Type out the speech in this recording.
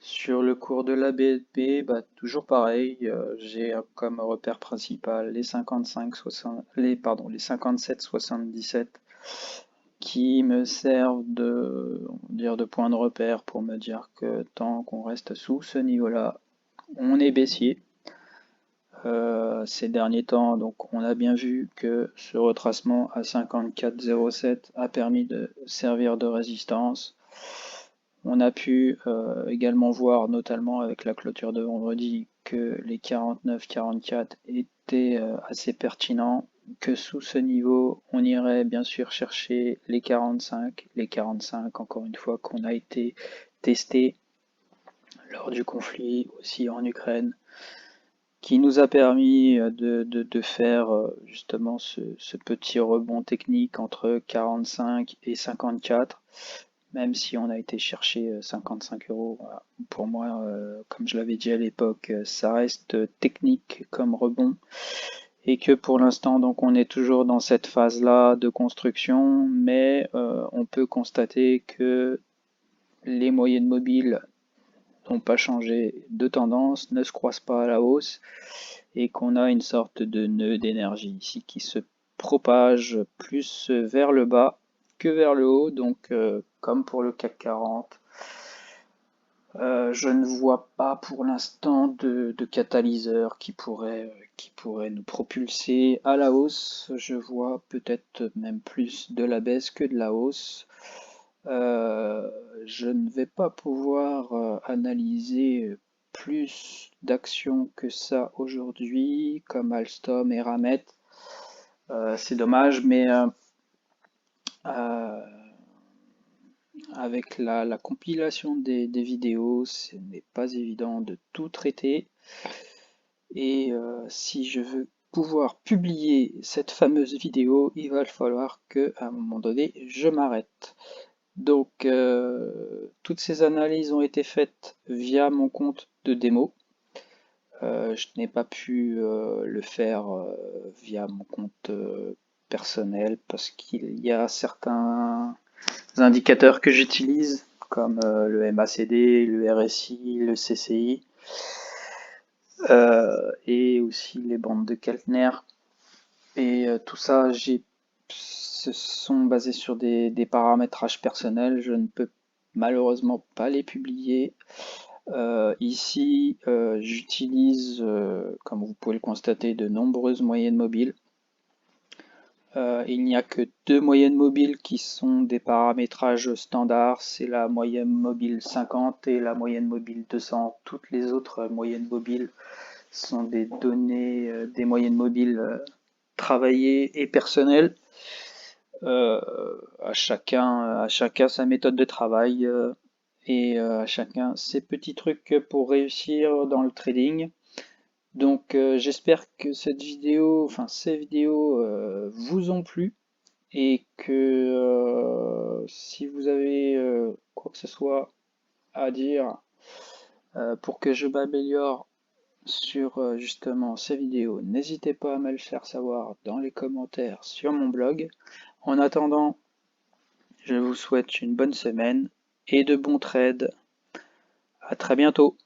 Sur le cours de l'ABP, bah, toujours pareil, j'ai comme repère principal les 55, 60, les 57, 77 qui me servent de point de repère pour me dire que tant qu'on reste sous ce niveau-là, on est baissier. Ces derniers temps, donc on a bien vu que ce retracement à 54,07 a permis de servir de résistance. On a pu également voir, notamment avec la clôture de vendredi, que les 49-44 étaient assez pertinents, que sous ce niveau, on irait bien sûr chercher les 45 encore une fois qu'on a été testé lors du conflit aussi en Ukraine, qui nous a permis de faire justement ce petit rebond technique entre 45 et 54, même si on a été chercher 55 euros. Voilà. Pour moi, comme je l'avais dit à l'époque, ça reste technique comme rebond et que pour l'instant, donc, on est toujours dans cette phase-là de construction, mais on peut constater que les moyennes mobiles n'ont pas changé de tendance, ne se croisent pas à la hausse et qu'on a une sorte de nœud d'énergie ici qui se propage plus vers le bas que vers le haut, donc comme pour le CAC 40. Je ne vois pas pour l'instant de catalyseur qui pourrait nous propulser à la hausse. Je vois peut-être même plus de la baisse que de la hausse. Euh, je ne vais pas pouvoir analyser plus d'actions que ça aujourd'hui, comme Alstom et Ramet. C'est dommage, mais euh, avec la compilation des vidéos, ce n'est pas évident de tout traiter. Et si je veux pouvoir publier cette fameuse vidéo, il va falloir que, à un moment donné, je m'arrête. Donc, toutes ces analyses ont été faites via mon compte de démo. Je n'ai pas pu le faire via mon compte personnel parce qu'il y a certains indicateurs que j'utilise, comme le MACD, le RSI, le CCI, et aussi les bandes de Keltner. Et tout ça, ce sont basés sur des paramétrages personnels. Je ne peux malheureusement pas les publier. Ici, j'utilise, comme vous pouvez le constater, de nombreuses moyennes mobiles. Il n'y a que deux moyennes mobiles qui sont des paramétrages standards, c'est la moyenne mobile 50 et la moyenne mobile 200. Toutes les autres moyennes mobiles sont des données, des moyennes mobiles travaillées et personnelles. À chacun sa méthode de travail et à chacun ses petits trucs pour réussir dans le trading. Donc j'espère que cette vidéo, enfin ces vidéos vous ont plu et que si vous avez quoi que ce soit à dire pour que je m'améliore sur justement ces vidéos, n'hésitez pas à me le faire savoir dans les commentaires sur mon blog. En attendant, je vous souhaite une bonne semaine et de bons trades. À très bientôt.